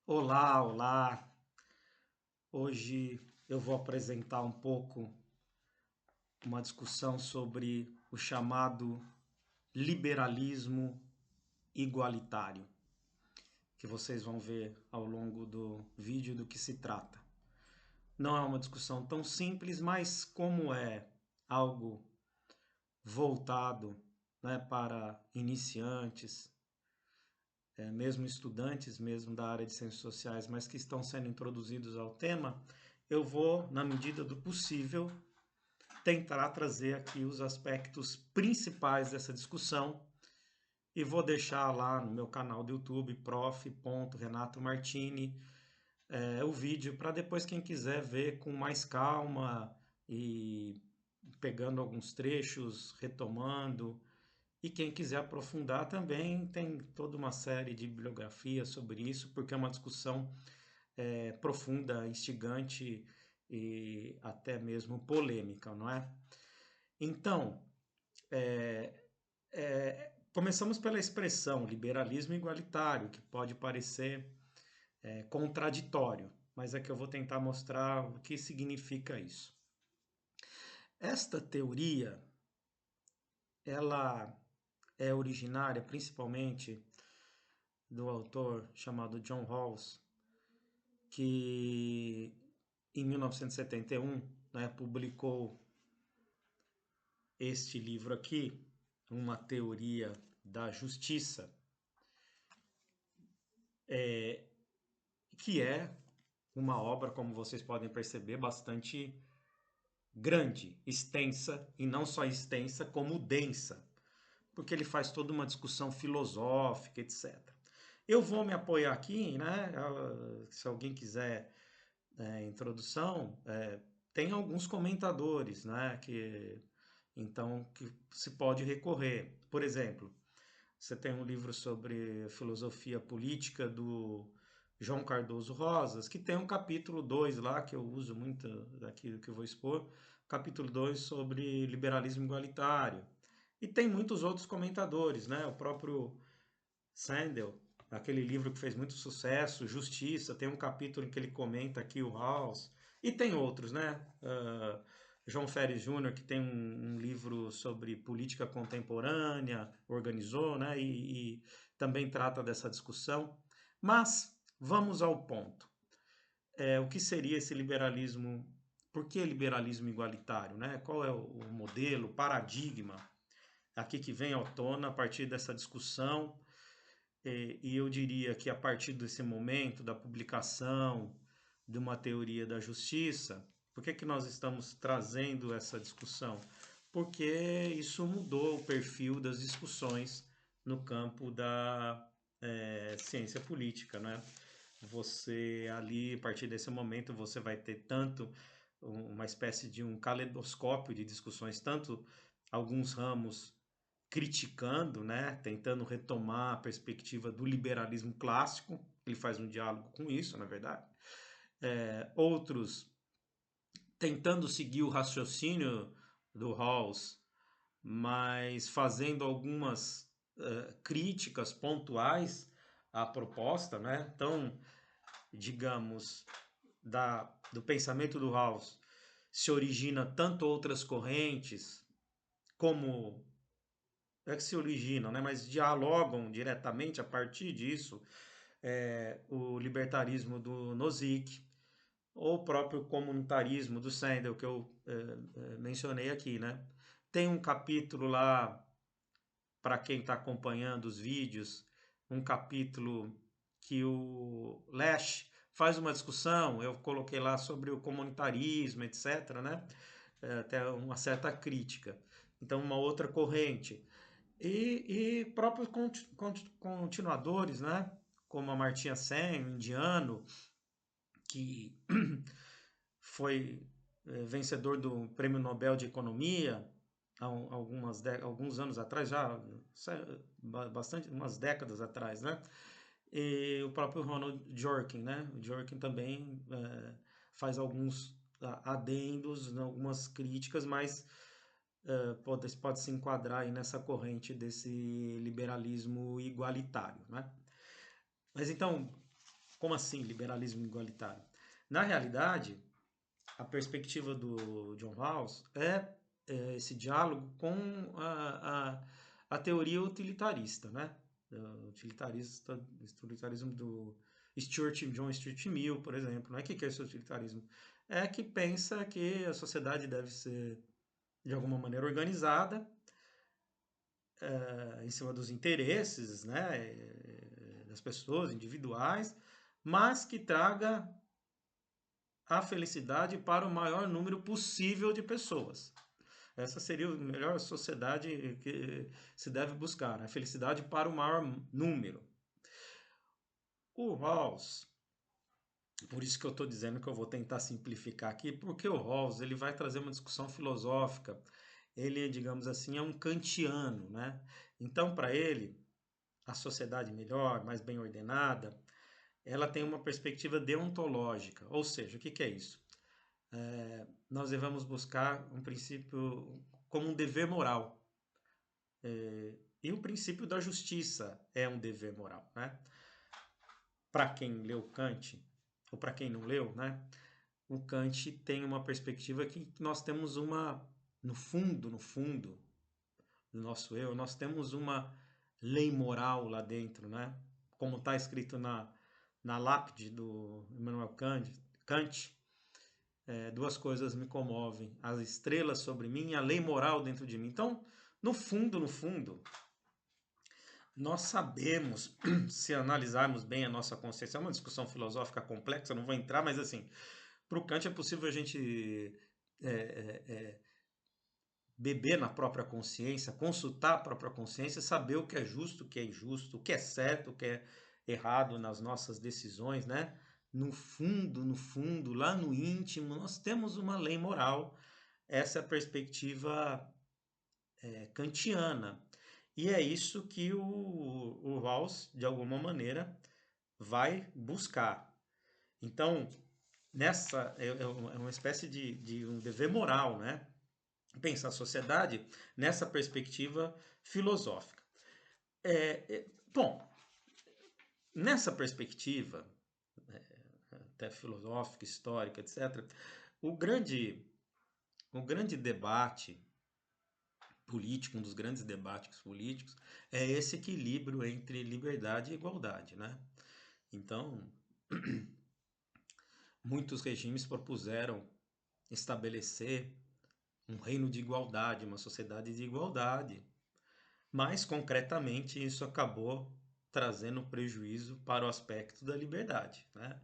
Olá, olá! Hoje eu vou apresentar um pouco uma discussão sobre o chamado liberalismo igualitário, que vocês vão ver ao longo do vídeo do que se trata. Não é uma discussão tão simples, mas como é algo voltado, né, para iniciantes, mesmo estudantes mesmo da área de ciências sociais, mas que estão sendo introduzidos ao tema, eu vou, na medida do possível, tentar trazer aqui os aspectos principais dessa discussão e vou deixar lá no meu canal do YouTube, prof. Renato Martini, o vídeo para depois quem quiser ver com mais calma e pegando alguns trechos, retomando. E quem quiser aprofundar também tem toda uma série de bibliografias sobre isso, porque é uma discussão profunda, instigante e até mesmo polêmica, não é? Então, começamos pela expressão liberalismo igualitário, que pode parecer contraditório, mas é que eu vou tentar mostrar o que significa isso. Esta teoria, ela é originária principalmente do autor chamado John Rawls, que em 1971, né, publicou este livro aqui, Uma Teoria da Justiça, que é uma obra, como vocês podem perceber, bastante grande, extensa, e não só extensa, como densa, porque ele faz toda uma discussão filosófica, etc. Eu vou me apoiar aqui, né? Se alguém quiser introdução, tem alguns comentadores, né? Que se pode recorrer. Por exemplo, você tem um livro sobre filosofia política do João Cardoso Rosas, que tem um capítulo 2 lá, que eu uso muito daquilo que eu vou expor, capítulo 2 sobre liberalismo igualitário. E tem muitos outros comentadores, né? O próprio Sandel, aquele livro que fez muito sucesso, Justiça, tem um capítulo em que ele comenta aqui o House, e tem outros, né? João Ferres Júnior, que tem um livro sobre política contemporânea, organizou, né? E também trata dessa discussão. Mas vamos ao ponto. O que seria esse liberalismo? Por que liberalismo igualitário, né? Qual é o modelo, o paradigma aqui que vem à tona a partir dessa discussão? E eu diria que a partir desse momento da publicação de uma teoria da justiça, por que que nós estamos trazendo essa discussão? Porque isso mudou o perfil das discussões no campo da ciência política, né? Você ali, a partir desse momento, você vai ter tanto uma espécie de um caleidoscópio de discussões, tanto alguns ramos criticando, né, tentando retomar a perspectiva do liberalismo clássico. Ele faz um diálogo com isso, na verdade. Outros tentando seguir o raciocínio do Rawls, mas fazendo algumas críticas pontuais à proposta, né? Então, digamos, do pensamento do Rawls se origina tanto outras correntes como que se originam, né, mas dialogam diretamente a partir disso, o libertarismo do Nozick, ou o próprio comunitarismo do Sandel, que eu mencionei aqui, né? Tem um capítulo lá, para quem está acompanhando os vídeos, um capítulo que o Lash faz uma discussão, eu coloquei lá sobre o comunitarismo, etc., né? Até uma certa crítica. Então, uma outra corrente. E próprios continuadores, né? Como a Amartya Sen, um indiano, que foi vencedor do Prêmio Nobel de Economia há alguns anos atrás, já bastante, umas décadas atrás, né? E o próprio Ronald Dworkin, né? O Dworkin também faz alguns adendos, algumas críticas, mas pode se enquadrar aí nessa corrente desse liberalismo igualitário, né? Mas então, Como assim liberalismo igualitário? Na realidade, a perspectiva do John Rawls é esse diálogo com a teoria utilitarista, né? Utilitarismo do John Stuart Mill, por exemplo. Né? O que é esse utilitarismo? É que pensa que a sociedade deve ser, de alguma maneira, organizada em cima dos interesses, né, das pessoas individuais, mas que traga a felicidade para o maior número possível de pessoas. Essa seria a melhor sociedade que se deve buscar, a felicidade para o maior número. O Rawls, por isso que eu estou dizendo que eu vou tentar simplificar aqui, porque o Rawls ele vai trazer uma discussão filosófica. Ele, digamos assim, é um kantiano, né? Então, para ele, a sociedade melhor, mais bem ordenada, ela tem uma perspectiva deontológica. Ou seja, o que é isso? Nós devemos buscar um princípio como um dever moral. E o princípio da justiça é um dever moral, né? Para quem leu Kant, ou para quem não leu, né? O Kant tem uma perspectiva que nós temos no fundo do nosso eu, nós temos uma lei moral lá dentro, né? Como está escrito na lápide do Immanuel Kant, duas coisas me comovem: as estrelas sobre mim e a lei moral dentro de mim. Então, no fundo, nós sabemos, se analisarmos bem a nossa consciência, é uma discussão filosófica complexa, não vou entrar, mas assim, para o Kant é possível a gente é, é, beber na própria consciência, consultar a própria consciência, saber o que é justo, o que é injusto, o que é certo, o que é errado nas nossas decisões, né? No fundo, lá no íntimo, nós temos uma lei moral. Essa é a perspectiva kantiana. E é isso que o Rawls, de alguma maneira, vai buscar. Então, é uma espécie de um dever moral, né? Pensar a sociedade nessa perspectiva filosófica. Bom, nessa perspectiva, até filosófica, histórica, etc., o grande, o grande debate político, um dos grandes debates políticos, é esse equilíbrio entre liberdade e igualdade, né? Então, muitos regimes propuseram estabelecer um reino de igualdade, uma sociedade de igualdade, mas concretamente isso acabou trazendo prejuízo para o aspecto da liberdade, né?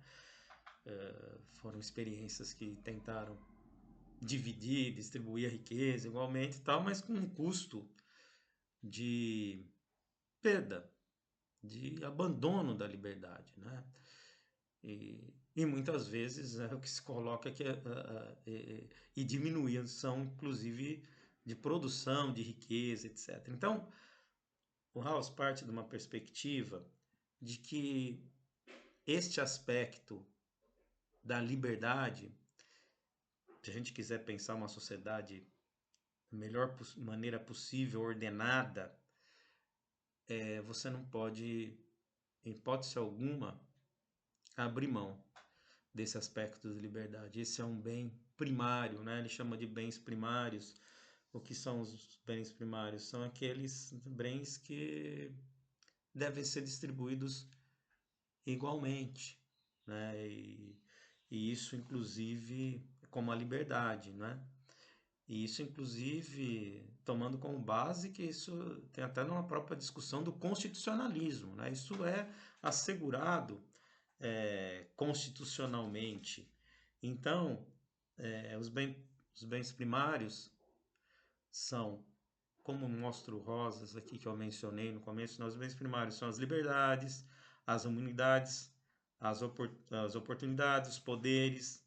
Foram experiências que tentaram dividir, distribuir a riqueza igualmente e tal, mas com um custo de perda, de abandono da liberdade, né? E muitas vezes o que se coloca é que e diminuição, inclusive, de produção de riqueza, etc. Então, o House parte de uma perspectiva de que este aspecto da liberdade, se a gente quiser pensar uma sociedade da melhor maneira possível, ordenada, você não pode, em hipótese alguma, abrir mão desse aspecto de liberdade. Esse é um bem primário, né? Ele chama de bens primários. O que são os bens primários? São aqueles bens que devem ser distribuídos igualmente, né? E isso, inclusive, como a liberdade, né? E isso, inclusive, tomando como base que isso tem até numa própria discussão do constitucionalismo, né? Isso é assegurado constitucionalmente. Então, os bens primários são, como mostra o Rosas aqui que eu mencionei no começo, os bens primários são as liberdades, as humanidades, as oportunidades, os poderes,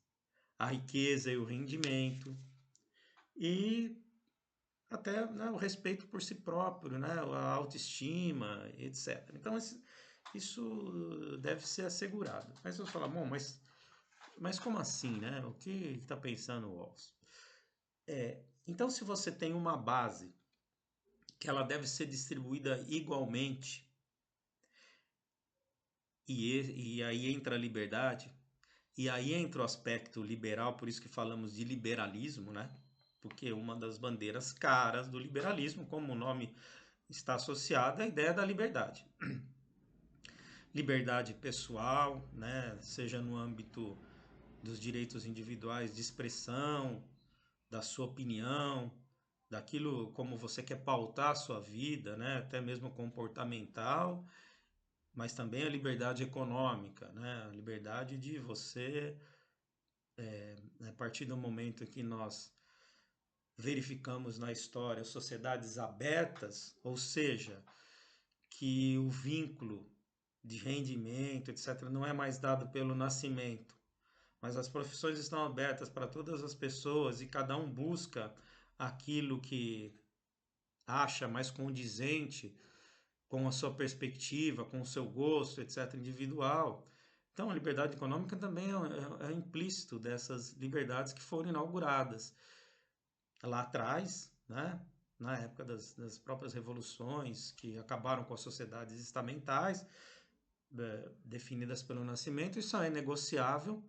a riqueza e o rendimento, e até, né, o respeito por si próprio, né, a autoestima, etc. Então, isso deve ser assegurado. Mas você fala, bom, mas como assim, né? O que está pensando o Walls? Então, se você tem uma base que ela deve ser distribuída igualmente, e aí entra a liberdade, e aí entra o aspecto liberal, por isso que falamos de liberalismo, né? Porque uma das bandeiras caras do liberalismo, como o nome está associado, é a ideia da liberdade. Liberdade pessoal, né? Seja no âmbito dos direitos individuais de expressão, da sua opinião, daquilo como você quer pautar a sua vida, né? Até mesmo comportamental, mas também a liberdade econômica, né? A liberdade de você, a partir do momento que nós verificamos na história sociedades abertas, ou seja, que o vínculo de rendimento, etc., não é mais dado pelo nascimento, mas as profissões estão abertas para todas as pessoas e cada um busca aquilo que acha mais condizente com a sua perspectiva, com o seu gosto, etc., individual. Então, a liberdade econômica também é implícito dessas liberdades que foram inauguradas lá atrás, né? Na época das próprias revoluções que acabaram com as sociedades estamentais, definidas pelo nascimento, isso é negociável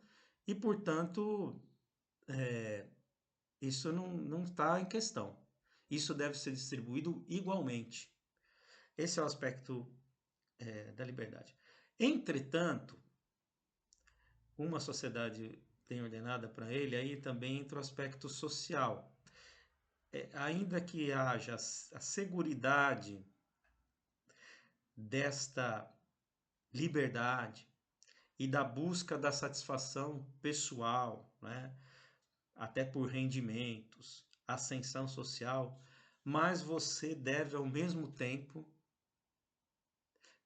e, portanto, isso não está em questão. Isso deve ser distribuído igualmente. Esse é o aspecto da liberdade. Entretanto, uma sociedade bem ordenada para ele, aí também entra o aspecto social. Ainda que haja a seguridade desta liberdade e da busca da satisfação pessoal, né? Até por rendimentos, ascensão social, mas você deve ao mesmo tempo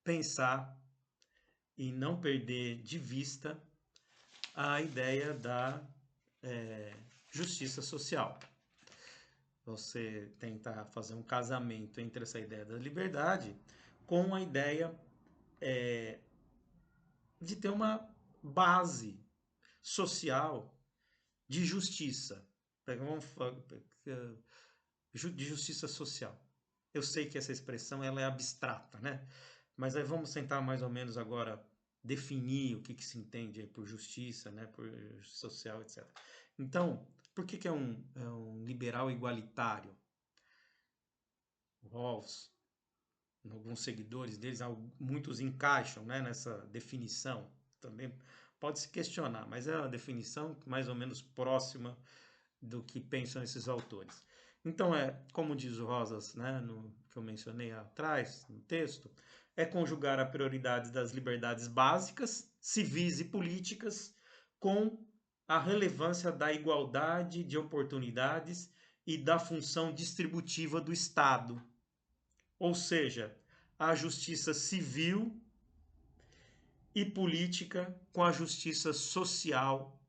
pensar e não perder de vista a ideia da justiça social. Você tentar fazer um casamento entre essa ideia da liberdade com a ideia de ter uma base social de justiça. De justiça social. Eu sei que essa expressão ela é abstrata, né? Mas aí vamos tentar mais ou menos agora definir o que se entende por justiça, né? Por justiça social, etc. Então, por que é um liberal igualitário? O Rawls, alguns seguidores deles, muitos encaixam, né, nessa definição. Também pode se questionar, mas é uma definição mais ou menos próxima do que pensam esses autores. Então, como diz o Rosas, né, no que eu mencionei atrás, no texto, é conjugar a prioridade das liberdades básicas, civis e políticas, com a relevância da igualdade de oportunidades e da função distributiva do Estado. Ou seja, a justiça civil e política com a justiça social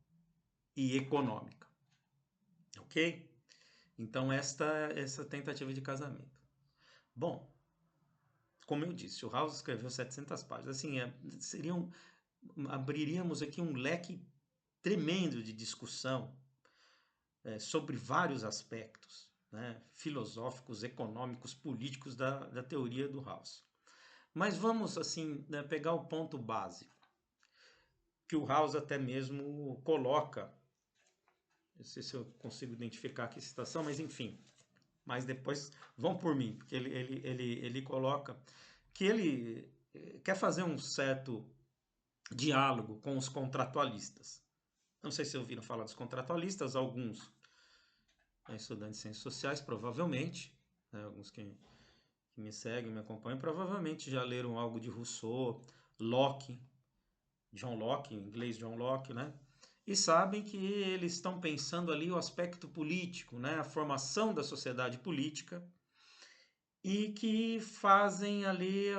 e econômica. Ok? Então, essa tentativa de casamento. Bom, como eu disse, o House escreveu 700 páginas. Assim, abriríamos aqui um leque tremendo de discussão sobre vários aspectos, né, filosóficos, econômicos, políticos da teoria do House. Mas vamos, assim, né, pegar o ponto básico, que o House até mesmo coloca. Não sei se eu consigo identificar aqui a citação, mas enfim. Mas depois vão por mim, porque ele coloca que ele quer fazer um certo diálogo com os contratualistas. Não sei se ouviram falar dos contratualistas, alguns estudantes de ciências sociais, provavelmente, né, alguns que me seguem, me acompanham, provavelmente já leram algo de Rousseau, Locke, John Locke, em inglês John Locke, né? E sabem que eles estão pensando ali o aspecto político, né? A formação da sociedade política, e que fazem ali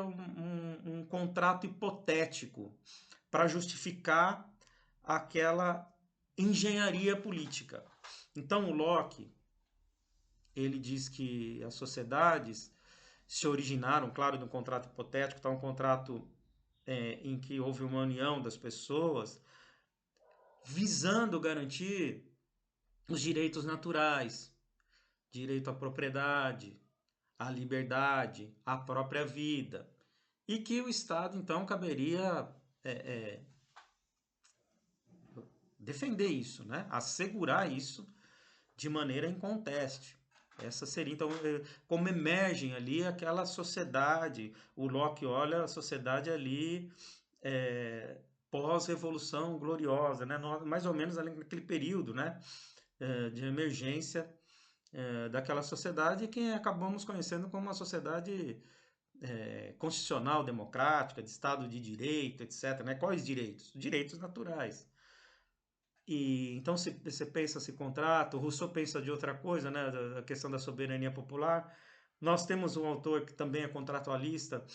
um contrato hipotético para justificar aquela engenharia política. Então o Locke, ele diz que as sociedades se originaram, claro, de um contrato hipotético, tá, um contrato em que houve uma união das pessoas visando garantir os direitos naturais, direito à propriedade, à liberdade, à própria vida. E que o Estado, então, caberia defender isso, né? Assegurar isso de maneira inconteste. Essa seria, então, como emergem ali aquela sociedade. O Locke olha a sociedade ali pós-revolução gloriosa, né? Mais ou menos ali naquele período, né? De emergência daquela sociedade que acabamos conhecendo como uma sociedade constitucional, democrática, de Estado de Direito, etc. Né? Quais direitos? Direitos naturais. E então, se você pensa esse contrato, Rousseau pensa de outra coisa, né? Da questão da soberania popular. Nós temos um autor que também é contratualista,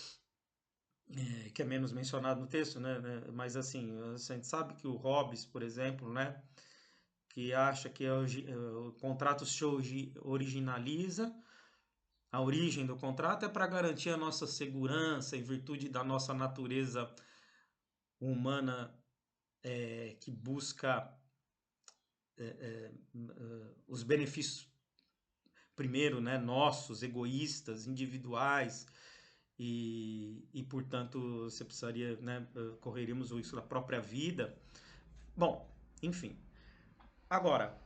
que é menos mencionado no texto, né? Mas assim, a gente sabe que o Hobbes, por exemplo, né? Que acha que o contrato se originaliza, a origem do contrato é para garantir a nossa segurança em virtude da nossa natureza humana que busca os benefícios primeiro, né, nossos, egoístas, individuais, portanto, você precisaria, né, correríamos o risco da própria vida. Bom, enfim. Agora,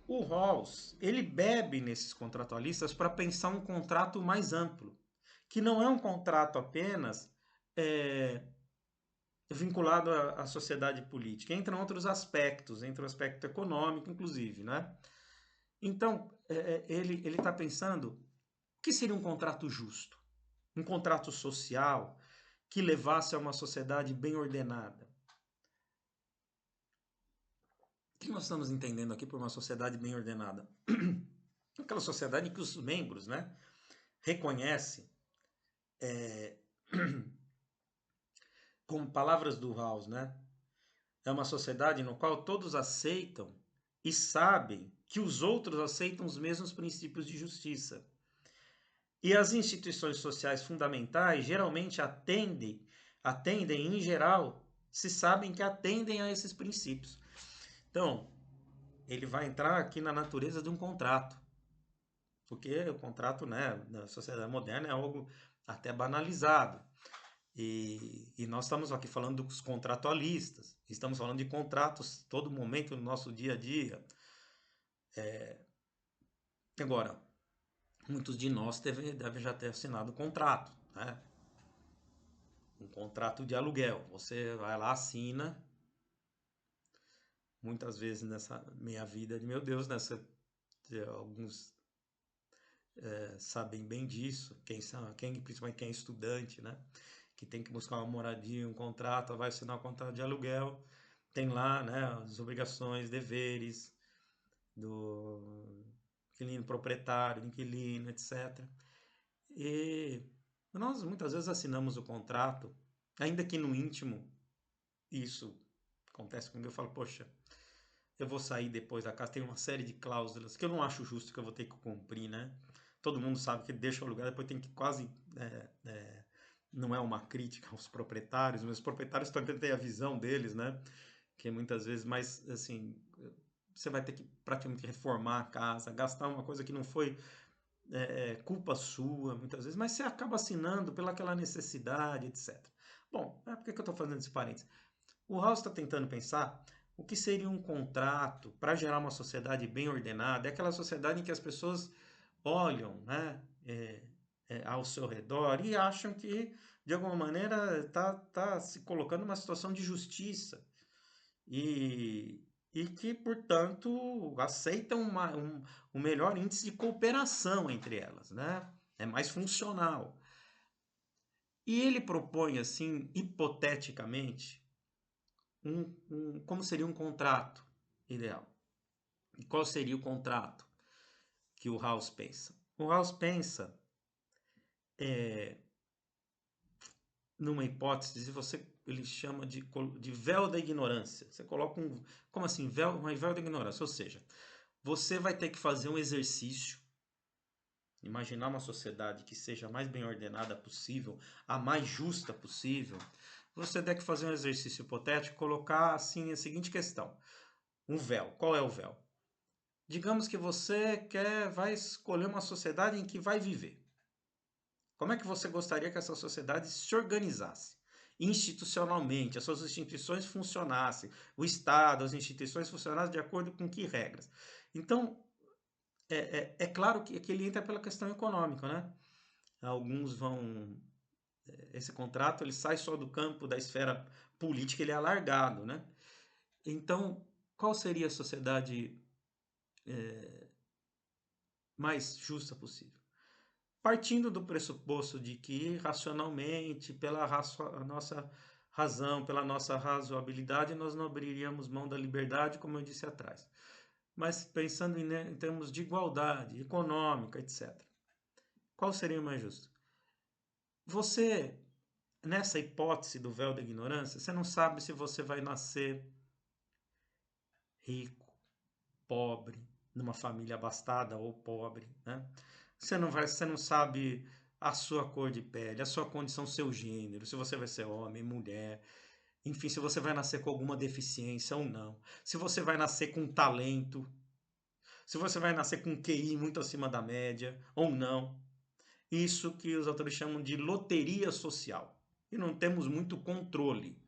o Rawls, ele bebe nesses contratualistas para pensar um contrato mais amplo, que não é um contrato apenas vinculado à sociedade política, entra em outros aspectos, entra o aspecto econômico, inclusive, né? Então, ele está pensando o que seria um contrato justo, um contrato social que levasse a uma sociedade bem ordenada. O que nós estamos entendendo aqui por uma sociedade bem ordenada? Aquela sociedade em que os membros, né, reconhecem, com palavras do Rawls, né, é uma sociedade no qual todos aceitam e sabem que os outros aceitam os mesmos princípios de justiça. E as instituições sociais fundamentais geralmente atendem em geral, se sabem que atendem a esses princípios. Então, ele vai entrar aqui na natureza de um contrato. Porque o contrato, né, na sociedade moderna é algo até banalizado. E nós estamos aqui falando dos contratualistas, estamos falando de contratos todo momento no nosso dia a dia. Agora, muitos de nós devem já ter assinado contrato, né? Um contrato de aluguel. Você vai lá, assina. Muitas vezes nessa minha vida, meu Deus, alguns sabem bem disso, principalmente quem é estudante, né? Que tem que buscar uma moradia, um contrato, vai assinar um contrato de aluguel, tem lá, né, as obrigações, deveres do inquilino proprietário, inquilino, etc. E nós muitas vezes assinamos o contrato, ainda que no íntimo, isso acontece comigo, eu falo, poxa, eu vou sair depois da casa, tem uma série de cláusulas que eu não acho justo que eu vou ter que cumprir, né? Todo mundo sabe que deixa o lugar, depois tem que quase... não é uma crítica aos proprietários, mas os proprietários também têm a visão deles, né? Que muitas vezes, mas assim, você vai ter que praticamente reformar a casa, gastar uma coisa que não foi culpa sua, muitas vezes, mas você acaba assinando pelaquela necessidade, etc. Bom, por que eu estou fazendo esse parênteses? O House está tentando pensar o que seria um contrato para gerar uma sociedade bem ordenada, é aquela sociedade em que as pessoas olham, né, ao seu redor e acham que, de alguma maneira, está se colocando numa situação de justiça e que, portanto, aceitam um melhor índice de cooperação entre elas, né? É mais funcional. E ele propõe, assim, hipoteticamente, como seria um contrato ideal. E qual seria o contrato que o House pensa? O House pensa numa hipótese, ele chama de véu da ignorância. Você coloca como assim, véu da ignorância? Ou seja, você vai ter que fazer um exercício, imaginar uma sociedade que seja a mais bem ordenada possível, a mais justa possível. Você tem que fazer um exercício hipotético, colocar assim a seguinte questão: um véu. Qual é o véu? Digamos que você vai escolher uma sociedade em que vai viver. Como é que você gostaria que essa sociedade se organizasse? institucionalmente, as suas instituições funcionassem, o Estado, as instituições funcionassem de acordo com que regras. Então, é claro que ele entra pela questão econômica, né? Alguns vão... Esse contrato, ele sai só do campo da esfera política, ele é alargado, né? Então, qual seria a sociedade mais justa possível? Partindo do pressuposto de que, racionalmente, pela a nossa razão, pela nossa razoabilidade, nós não abriríamos mão da liberdade, como eu disse atrás. Mas pensando em termos de igualdade econômica, etc. Qual seria o mais justo? Você, nessa hipótese do véu da ignorância, você não sabe se você vai nascer rico, pobre, numa família abastada ou pobre, né? Você não sabe a sua cor de pele, a sua condição, seu gênero, se você vai ser homem, mulher, enfim, se você vai nascer com alguma deficiência ou não, se você vai nascer com talento, se você vai nascer com um QI muito acima da média ou não. Isso que os autores chamam de loteria social. E não temos muito controle.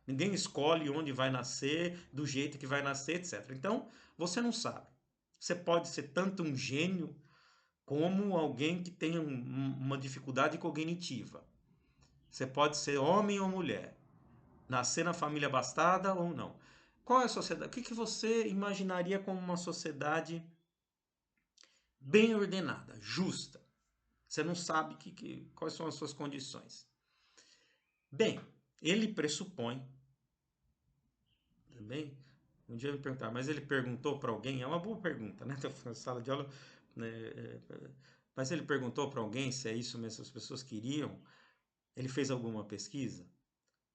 Ninguém escolhe onde vai nascer, do jeito que vai nascer, etc. Então, você não sabe. Você pode ser tanto um gênio como alguém que tem uma dificuldade cognitiva. Você pode ser homem ou mulher, nascer na família abastada ou não. Qual é a sociedade? O que você imaginaria como uma sociedade bem ordenada, justa? Você não sabe quais são as suas condições. Bem, ele pressupõe, também, um dia me perguntar, mas ele perguntou para alguém, é uma boa pergunta, né? Na sala de aula, né? Mas ele perguntou para alguém se é isso mesmo que as pessoas queriam. Ele fez alguma pesquisa?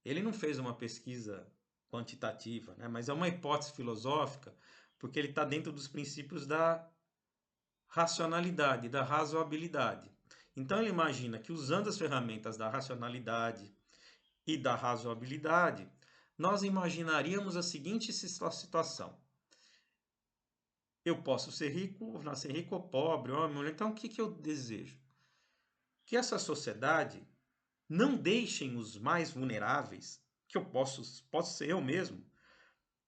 Ele não fez uma pesquisa quantitativa, né? Mas é uma hipótese filosófica, porque ele está dentro dos princípios da racionalidade, da razoabilidade. Então ele imagina que usando as ferramentas da racionalidade e da razoabilidade, nós imaginaríamos a seguinte situação. Eu posso ser rico, nascer rico ou pobre, homem, mulher. Então o que eu desejo? Que essa sociedade não deixem os mais vulneráveis, que eu posso ser eu mesmo,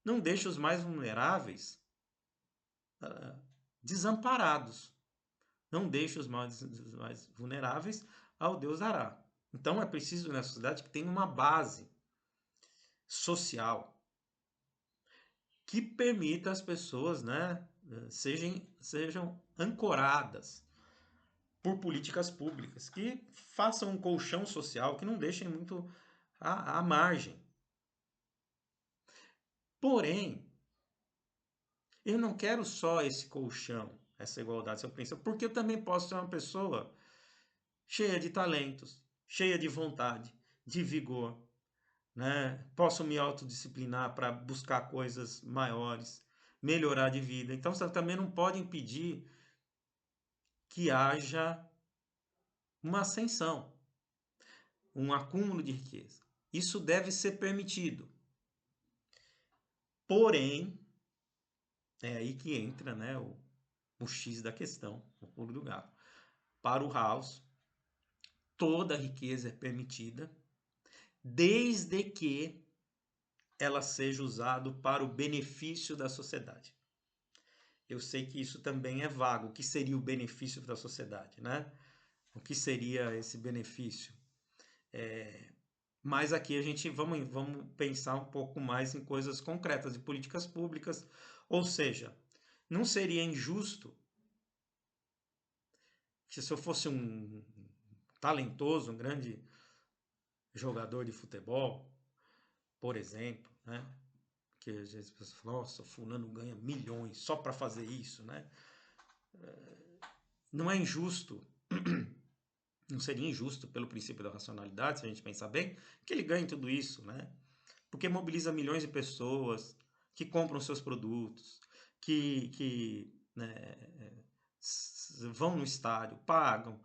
não deixe os mais vulneráveis desamparados. Não deixe os mais vulneráveis ao Deus dará. Então é preciso nessa sociedade que tenha uma base social que permita às pessoas, né, sejam ancoradas por políticas públicas, que façam um colchão social, que não deixem muito à margem. Porém, eu não quero só esse colchão, essa igualdade, essa princípio, porque eu também posso ser uma pessoa cheia de talentos, cheia de vontade, de vigor, né? Posso me autodisciplinar para buscar coisas maiores, melhorar de vida. Então, você também não pode impedir que haja uma ascensão, um acúmulo de riqueza. Isso deve ser permitido. Porém, é aí que entra, né, o X da questão, o pulo do gato. Para o House, toda riqueza é permitida, desde que ela seja usada para o benefício da sociedade. Eu sei que isso também é vago. O que seria o benefício da sociedade, né? O que seria esse benefício? Mas aqui a gente vamos pensar um pouco mais em coisas concretas, de políticas públicas. Ou seja, não seria injusto que se eu fosse um talentoso, um grande jogador de futebol, por exemplo, né? Que às vezes as pessoas falam, nossa, fulano ganha milhões só para fazer isso, né? Não é injusto, não seria injusto pelo princípio da racionalidade, se a gente pensar bem, que ele ganhe tudo isso, né? Porque mobiliza milhões de pessoas que compram seus produtos, que né, vão no estádio, pagam,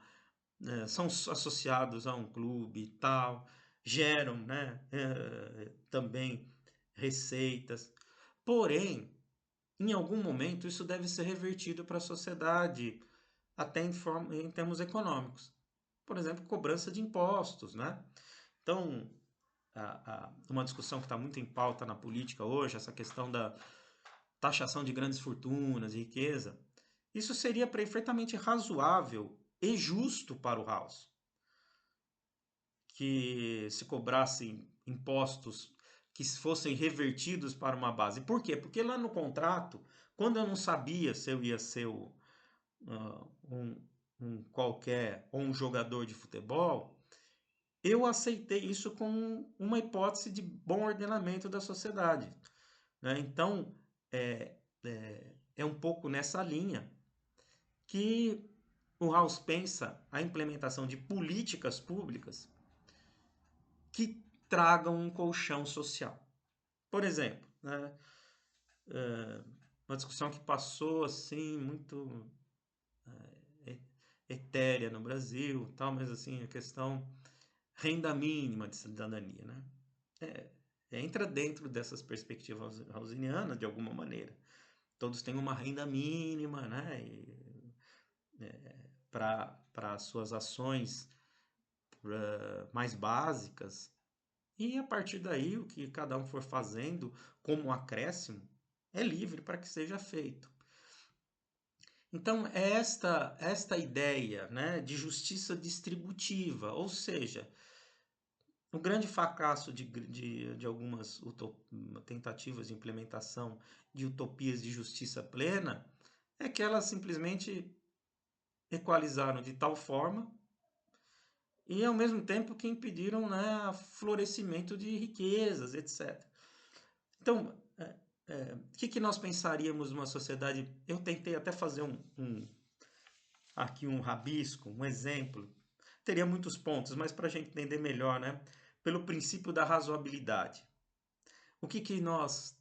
né, são associados a um clube e tal, geram, né, também receitas. Porém, em algum momento isso deve ser revertido para a sociedade, até em termos econômicos. Por exemplo, cobrança de impostos, né? Então, uma discussão que está muito em pauta na política hoje, essa questão da taxação de grandes fortunas e riqueza, isso seria perfeitamente razoável e justo para o House, que se cobrassem impostos que fossem revertidos para uma base. Por quê? Porque lá no contrato, quando eu não sabia se eu ia ser um qualquer ou um jogador de futebol, eu aceitei isso como uma hipótese de bom ordenamento da sociedade, né? Então, é um pouco nessa linha que o House pensa a implementação de políticas públicas que tragam um colchão social. Por exemplo, né, uma discussão que passou assim muito etérea no Brasil, tal, mas assim a questão renda mínima de cidadania, né? Entra dentro dessas perspectivas hausinianas de alguma maneira. Todos têm uma renda mínima, né? Para suas ações mais básicas. E a partir daí, o que cada um for fazendo como acréscimo é livre para que seja feito. Então, é esta ideia, né, de justiça distributiva, ou seja, o grande fracasso de algumas tentativas de implementação de utopias de justiça plena é que elas simplesmente equalizaram de tal forma e, ao mesmo tempo, que impediram, né, o florescimento de riquezas, etc. Então, o que nós pensaríamos numa sociedade? Eu tentei até fazer aqui um rabisco, um exemplo. Teria muitos pontos, mas para a gente entender melhor, né? Pelo princípio da razoabilidade. O que nós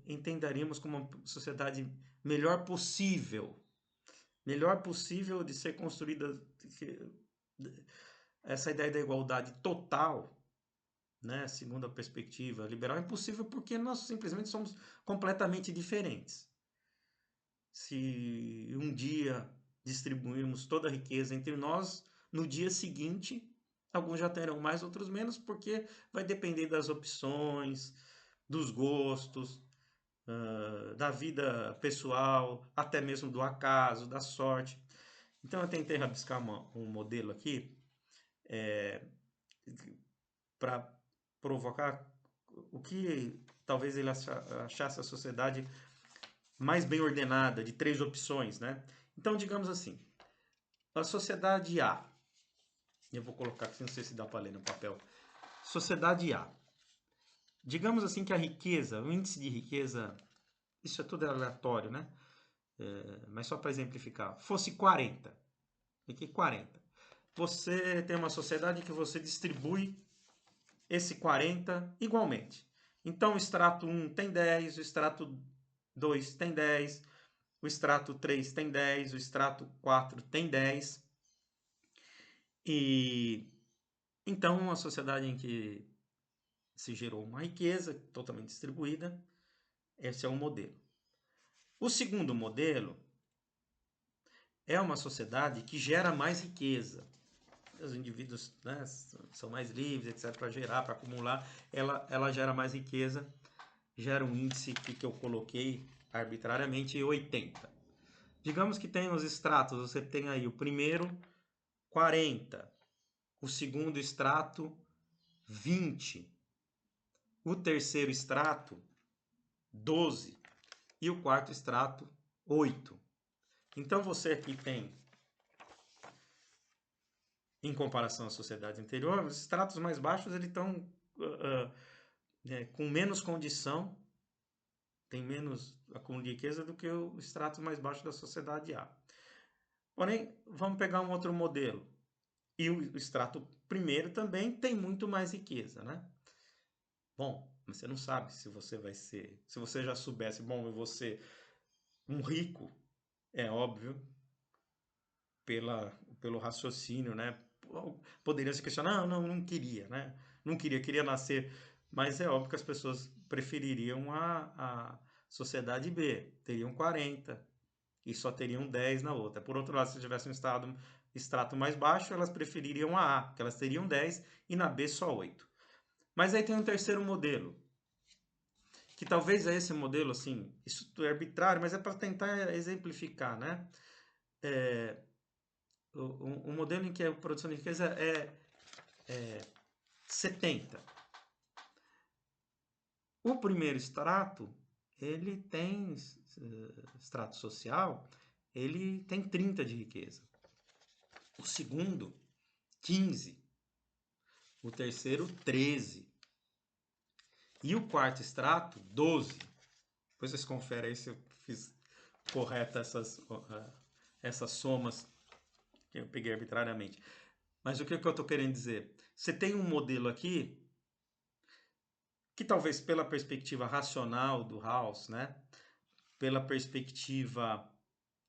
entenderíamos como uma sociedade melhor possível de ser construída, essa ideia da igualdade total, né, segundo a perspectiva liberal, é impossível porque nós simplesmente somos completamente diferentes. Se um dia distribuirmos toda a riqueza entre nós, no dia seguinte, alguns já terão mais, outros menos, porque vai depender das opções, dos gostos, da vida pessoal, até mesmo do acaso, da sorte. Então eu tentei rabiscar um modelo aqui para provocar o que talvez ele achasse a sociedade mais bem ordenada, de 3 opções, né? Então, digamos assim, a sociedade A, eu vou colocar aqui, não sei se dá para ler no papel, sociedade A. Digamos assim que a riqueza, o índice de riqueza, isso é tudo aleatório, né? Mas só para exemplificar, fosse 40. Aqui 40. Você tem uma sociedade que você distribui esse 40 igualmente. Então, o extrato 1 tem 10, o extrato 2 tem 10, o extrato 3 tem 10, o extrato 4 tem 10. E então, uma sociedade em que se gerou uma riqueza totalmente distribuída, esse é o modelo. O segundo modelo é uma sociedade que gera mais riqueza. Os indivíduos, né, são mais livres, etc., para gerar, para acumular, ela gera mais riqueza, gera um índice que eu coloquei arbitrariamente 80. Digamos que tem os extratos, você tem aí o primeiro 40, o segundo extrato 20, o terceiro extrato 12 e o quarto extrato 8. Então você aqui tem, em comparação às sociedades anteriores, os estratos mais baixos eles estão com menos condição, tem menos acúmulo de riqueza do que o extrato mais baixo da sociedade A. Porém, vamos pegar um outro modelo. E o extrato primeiro também tem muito mais riqueza, né? Bom, mas você não sabe se você vai ser... Se você já soubesse, bom, eu vou ser um rico, é óbvio, pelo raciocínio, né? Poderia se questionar, não queria, né? Não queria nascer, mas é óbvio que as pessoas prefeririam a sociedade B, teriam 40 e só teriam 10 na outra. Por outro lado, se tivesse um extrato mais baixo, elas prefeririam a A, que elas teriam 10 e na B só 8. Mas aí tem um terceiro modelo, que talvez é esse modelo, assim, isso é arbitrário, mas é para tentar exemplificar, né? O modelo em que a produção de riqueza é 70. O primeiro extrato, ele tem, extrato social, ele tem 30 de riqueza. O segundo, 15. O terceiro, 13. E o quarto extrato, 12. Depois vocês conferem aí se eu fiz correto essas somas que eu peguei arbitrariamente. Mas o que eu estou querendo dizer? Você tem um modelo aqui que talvez pela perspectiva racional do House, né? Pela perspectiva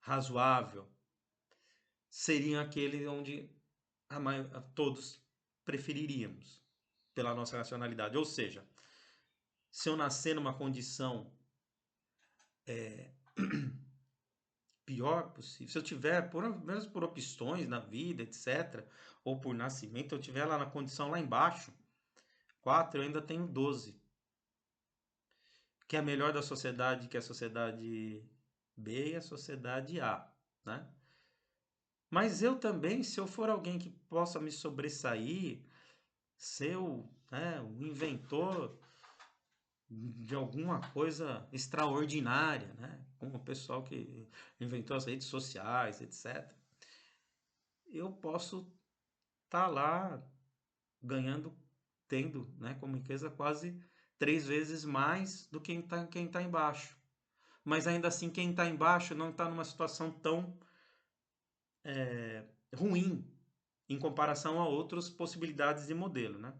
razoável, seria aquele onde todos preferiríamos, pela nossa racionalidade. Ou seja, se eu nascer numa condição pior possível, se eu tiver, mesmo por opções na vida, etc., ou por nascimento, eu tiver lá na condição lá embaixo, 4, eu ainda tenho 12, que é a melhor da sociedade, que é a sociedade B e a sociedade A, né? Mas eu também, se eu for alguém que possa me sobressair, ser um inventor de alguma coisa extraordinária, né? Como o pessoal que inventou as redes sociais, etc. Eu posso estar lá ganhando, tendo, né, como riqueza quase 3 vezes mais do que quem tá embaixo. Mas ainda assim, quem está embaixo não está numa situação tão ruim em comparação a outras possibilidades de modelo, né?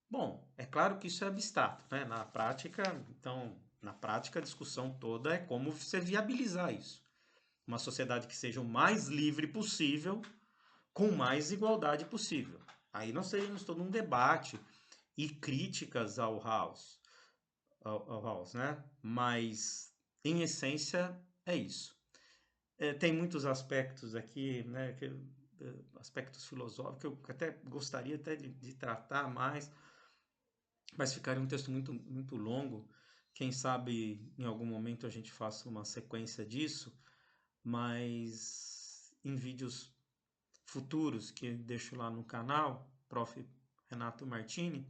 Bom, é claro que isso é abstrato, né? Na prática, então, na prática a discussão toda é como você viabilizar isso. Uma sociedade que seja o mais livre possível, com mais igualdade possível. Aí nós teríamos todo um debate e críticas ao House, né? Mas, em essência, é isso. Tem muitos aspectos aqui, né? Aspectos filosóficos que eu até gostaria até de tratar mais, mas ficaria um texto muito, muito longo. Quem sabe em algum momento a gente faça uma sequência disso, mas em vídeos futuros que eu deixo lá no canal, Prof. Renato Martini,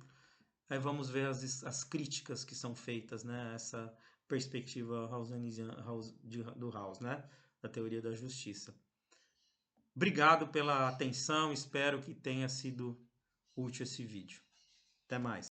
aí vamos ver as críticas que são feitas, né? Essa perspectiva do House, né? Da teoria da justiça. Obrigado pela atenção, espero que tenha sido útil esse vídeo. Até mais.